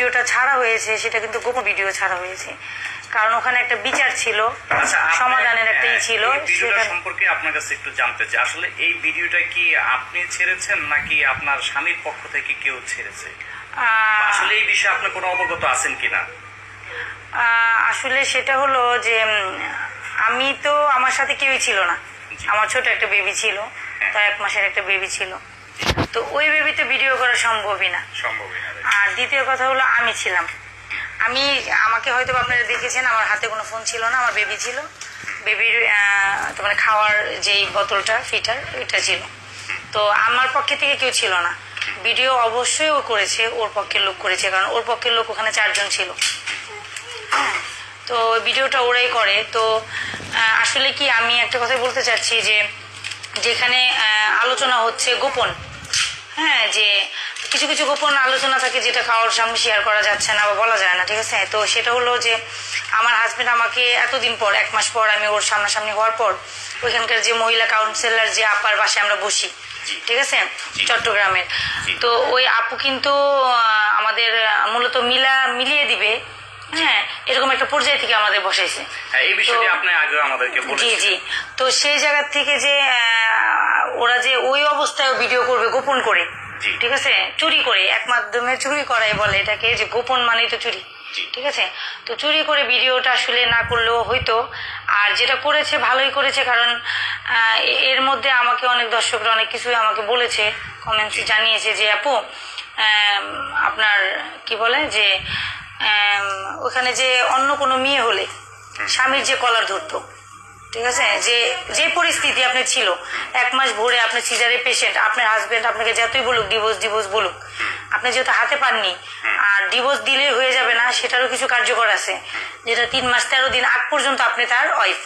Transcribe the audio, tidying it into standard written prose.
ভিডিওটা ছাড়া হয়েছে সেটা কিন্তু গোপন ভিডিও ছাড়া হয়েছে, কারণ ওখানে একটা বিচার ছিল, সমাধানের একটা ছিল। সেটা সম্পর্কে আপনার কাছে একটু জানতে চাই, আসলে এই ভিডিওটা কি আপনি ছেড়েছেন নাকি আপনার স্বামীর পক্ষ থেকে কেউ ছেড়েছে? আসলে এই বিষয়ে আপনি কোনো অবগত আছেন কিনা? আসলে সেটা হলো যে আমি তো, আমার সাথে কেউই ছিল না, আমার ছোট একটা বেবি ছিল, তার 1 মাসের একটা বেবি ছিল, তো ওই বেবিতে ভিডিও করা সম্ভবই না। আর দ্বিতীয় কথা হলো আমি ছিলাম, আমাকে হয়তো আপনারা দেখেছেন, আমার হাতে কোনো ফোন ছিল না, আমার বেবি ছিল, বেবির মানে খাওয়ার যেই বোতলটা ফিটার ওইটা ছিল, তো আমার পক্ষে থেকে কেউ ছিল না। ভিডিও অবশ্যই ও করেছে, ওর পক্ষের লোক করেছে, কারণ ওর পক্ষের লোক ওখানে 4 জন ছিল। হ্যাঁ, তো ভিডিওটা ওরাই করে। তো আসলে কি আমি একটা কথাই বলতে চাচ্ছি যে যেখানে আলোচনা হচ্ছে গোপন, হ্যাঁ, যে কিছু কিছু গোপন আলোচনা থাকে যেটা কারোর সামনে শেয়ার করা যাচ্ছে না বা বলা যায় না, ঠিক আছে? তো সেটা হলো যে আমার হাজবেন্ড আমাকে এতদিন পর, 1 মাস পর আমি ওর সামনাসামনি হওয়ার পর ওইখানকার যে মহিলা কাউন্সিলর যে আপার বাসায় আমরা বসি, ঠিক আছে, চট্টগ্রামের, তো ওই আপু কিন্তু আমাদের মূলত মিলিয়ে দিবে, হ্যাঁ, এরকম একটা পর্যায় থেকে আমাদের বসাইছে। এই বিষয়ে আপনি আগে আমাদেরকে বলেছেন। জি জি, তো সেই জায়গা থেকে যে ওরা যে ওই অবস্থায় ভিডিও করবে গোপন করে, ঠিক আছে, চুরি করে, এক মাধ্যমে চুরি করাই বলে এটাকে, যে গোপন মানেই তো চুরি, ঠিক আছে? তো চুরি করে ভিডিওটা আসলে না করলেও হইতো। আর যেটা করেছে ভালোই করেছে, কারণ এর মধ্যে আমাকে অনেক দর্শকরা অনেক কিছুই আমাকে বলেছে, কমেন্টস জানিয়েছে যে আপু আপনার কি বলে যে ওখানে যে অন্য কোনো মেয়ে হলে স্বামীর যে কলার ধরতো, ঠিক আছে, যে পরিস্থিতি আপনার ছিল, 1 মাস ভরে আপনার সিজারে পেশেন্ট, আপনার হাজবেন্ড আপনাকে যতই বলুক ডিভোর্স বলুক, আপনি যেহেতু হাতে পাননি, আর ডিভোর্স দিলে হয়ে যাবে না, সেটারও কিছু কার্যকর আছে, যেটা 3 মাস 13 দিন আগ পর্যন্ত আপনি তার ওয়াইফ।